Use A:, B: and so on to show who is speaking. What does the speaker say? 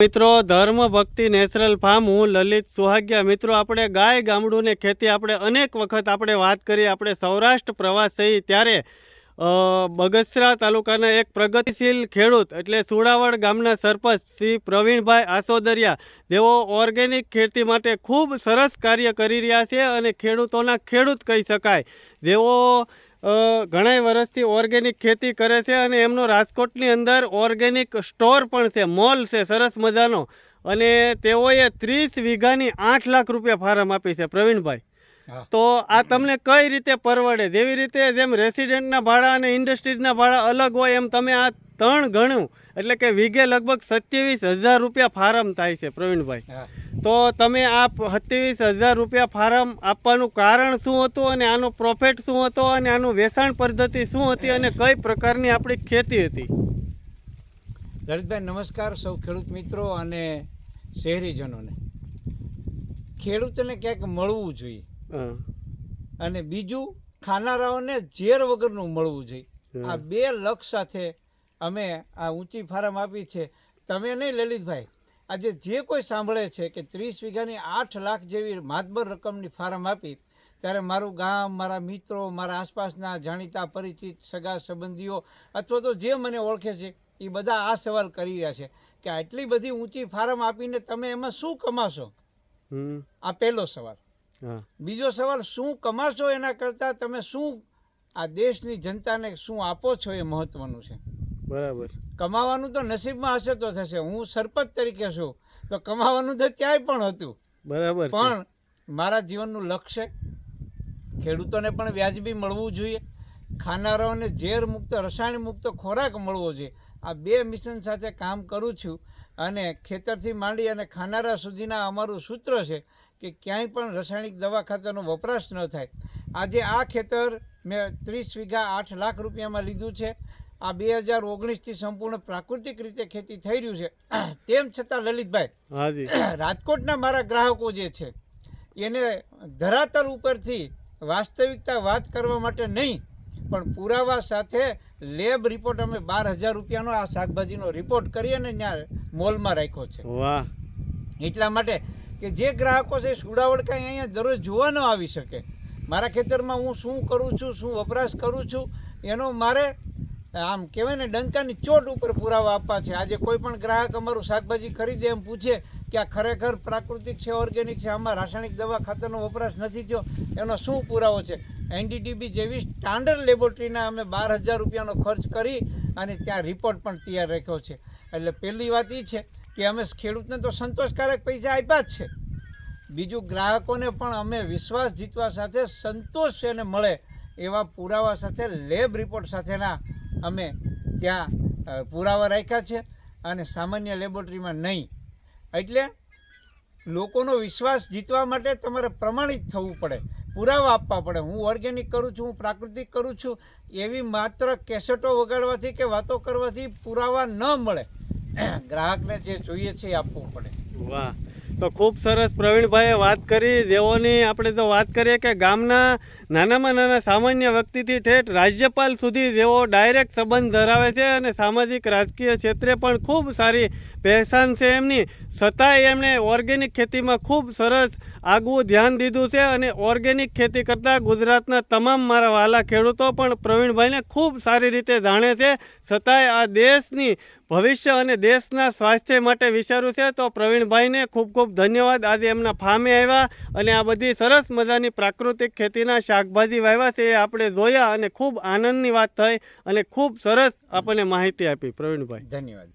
A: મિત્રો ધર્મ ભક્તિ નેચરલ ફાર્મ હું લલિત સુહાગિયા। મિત્રો આપણે ગાય ગામડું ને ખેતી આપણે અનેક વખત આપણે વાત કરી। આપણે સૌરાષ્ટ્ર પ્રવાસ થઈ ત્યારે બગસરા તાલુકાના એક પ્રગતિશીલ ખેડૂત એટલે સુડાવડ ગામના સરપંચ શ્રી પ્રવીણભાઈ આસોદરિયા જેઓ ઓર્ગેનિક ખેતી માટે ખૂબ સરસ કાર્ય કરી રહ્યા છે અને ખેડૂતોના ખેડૂત કહી શકાય। જેઓ ઘણા વર્ષથી ઓર્ગેનિક ખેતી કરે છે અને એમનો રાજકોટની અંદર ઓર્ગેનિક સ્ટોર પણ છે, મોલ છે સરસ મજાનો। અને તેઓએ 30 વીઘાની 8 લાખ રૂપિયા ફાર્મ આપી છે। પ્રવીણભાઈ, તો આ તમને કઈ રીતે પરવડે? જેવી રીતે જેમ રેસિડેન્ટના ભાડા અને ઇન્ડસ્ટ્રીઝના ભાડા અલગ હોય એમ તમે આ 3 ગણું એટલે કે વીઘે લગભગ 27,000 રૂપિયા ફાર્મ થાય છે। પ્રવીણભાઈ, તો તમે આ 27,000 રૂપિયા ફાર્મ આપવાનું કારણ શું હતું અને આનો પ્રોફિટ શું હતો અને આનું વેચાણ પદ્ધતિ શું હતી અને કઈ પ્રકારની આપણી ખેતી હતી?
B: લલિતભાઈ નમસ્કાર સૌ ખેડૂત મિત્રો અને શહેરીજનોને। ખેડૂતને ક્યાંક મળવું જોઈએ અને બીજું ખાનારાઓને ઝેર વગરનું મળવું જોઈએ। આ 2 લક્ષ સાથે અમે આ ઊંચી ફાર્મ આપી છે। તમે નહીં લલિતભાઈ, આજે જે કોઈ સાંભળે છે કે 30 વીઘાની 8 લાખ જેવી માતબર રકમની ફાર્મ આપી, ત્યારે મારું ગામ, મારા મિત્રો, મારા આસપાસના જાણીતા પરિચિત સગા સંબંધીઓ અથવા તો જે મને ઓળખે છે એ બધા આ સવાલ કરી રહ્યા છે કે આટલી બધી ઊંચી ફાર્મ આપીને તમે એમાં શું કમાશો? આ પહેલો સવાલ। બીજો સવાલ, શું કમાશો એના કરતાં તમે શું આ દેશની જનતાને શું આપો છો એ મહત્વનું છે।
A: બરાબર,
B: કમાવાનું તો નસીબમાં હશે તો થશે। હું સરપંચ તરીકે છું તો કમાવાનું તો ક્યાંય પણ હતું,
A: બરાબર,
B: પણ મારા જીવનનું લક્ષ્ય ખેડૂતોને પણ વ્યાજબી મળવું જોઈએ, ખાનારાઓને ઝેર મુક્ત રસાયણ મુક્ત ખોરાક મળવો જોઈએ। આ 2 મિશન સાથે કામ કરું છું અને ખેતરથી માંડી અને ખાનારા સુધીના અમારું સૂત્ર છે કે ક્યાંય પણ રાસાયણિક દવા ખાતરનો વપરાશ ન થાય। આજે આ ખેતર મેં 30 વીઘા 8 લાખ રૂપિયામાં લીધું છે। આ 2019થી સંપૂર્ણ પ્રાકૃતિક રીતે ખેતી થઈ રહ્યું છે। તેમ છતાં લલિતભાઈ, રાજકોટના મારા ગ્રાહકો જે છે એને ધરાતલ ઉપરથી વાસ્તવિકતા વાત કરવા માટે નહીં પણ પુરાવા સાથે લેબ રિપોર્ટ અમે 12,000 રૂપિયાનો આ શાકભાજીનો રિપોર્ટ કરી અને ત્યાં મોલમાં રાખ્યો છે।
A: વાહ!
B: એટલા માટે કે જે ગ્રાહકો છે સુડાવડ કાંઈ અહીંયા દરરોજ જોવા ન આવી શકે, મારા ખેતરમાં હું શું કરું છું, શું વપરાશ કરું છું એનો મારે આમ કહેવાય ને ડંકાની ચોટ ઉપર પુરાવા આપવા છે। આજે કોઈ પણ ગ્રાહક અમારું શાકભાજી ખરીદે એમ પૂછે કે આ ખરેખર પ્રાકૃતિક છે, ઓર્ગેનિક છે, આમાં રાસાયણિક દવા ખાતરનો વપરાશ નથી થયો, એનો શું પુરાવો છે? NDDB જેવી સ્ટાન્ડર્ડ લેબોરેટરીના અમે 12,000 રૂપિયાનો ખર્ચ કરી અને ત્યાં રિપોર્ટ પણ તૈયાર રાખ્યો છે। એટલે પહેલી વાત એ છે કે અમે ખેડૂતને તો સંતોષકારક પૈસા આપ્યા જ છે, બીજું ગ્રાહકોને પણ અમે વિશ્વાસ જીતવા સાથે સંતોષ એને મળે એવા પુરાવા સાથે લેબ રિપોર્ટ સાથેના અમે ત્યાં પુરાવા રાખ્યા છે અને સામાન્ય લેબોરેટરીમાં નહીં। એટલે લોકોનો વિશ્વાસ જીતવા માટે તમારે પ્રમાણિત થવું પડે, પુરાવા આપવા પડે। હું ઓર્ગેનિક કરું છું, હું પ્રાકૃતિક કરું છું એવી માત્ર કેસેટો વગાડવાથી કે વાતો કરવાથી પુરાવા ન મળે, ગ્રાહકને જે જોઈએ છે એ આપવું પડે।
A: વાહ! તો ખૂબ સરસ પ્રવીણભાઈએ વાત કરી। જેઓની આપણે તો વાત કરીએ કે ગામના નાનામાં નાના સામાન્ય વ્યક્તિથી ઠેઠ રાજ્યપાલ સુધી જેઓ ડાયરેક્ટ સંબંધ ધરાવે છે અને સામાજિક રાજકીય ક્ષેત્રે પણ ખૂબ સારી પહેચાન છે એમની, છતાંય એમણે ઓર્ગેનિક ખેતીમાં ખૂબ સરસ આગવું ધ્યાન દીધું છે અને ઓર્ગેનિક ખેતી કરતાં ગુજરાતના તમામ મારા વાલા ખેડૂતો પણ પ્રવીણભાઈને ખૂબ સારી રીતે જાણે છે, છતાંય આ દેશની ભવિષ્ય અને દેશના સ્વાસ્થ્ય માટે વિચાર્યું છે। તો પ્રવીણભાઈને ખૂબ ખૂબ ધન્યવાદ। આજે એમના ફાર્મે આવ્યા અને આ બધી સરસ મજાની પ્રાકૃતિક ખેતીના શાકભાજી વાવ્યા છે એ આપણે જોયા અને ખૂબ આનંદની વાત થઈ અને ખૂબ સરસ આપણને માહિતી આપી। પ્રવીણભાઈ,
B: ધન્યવાદ।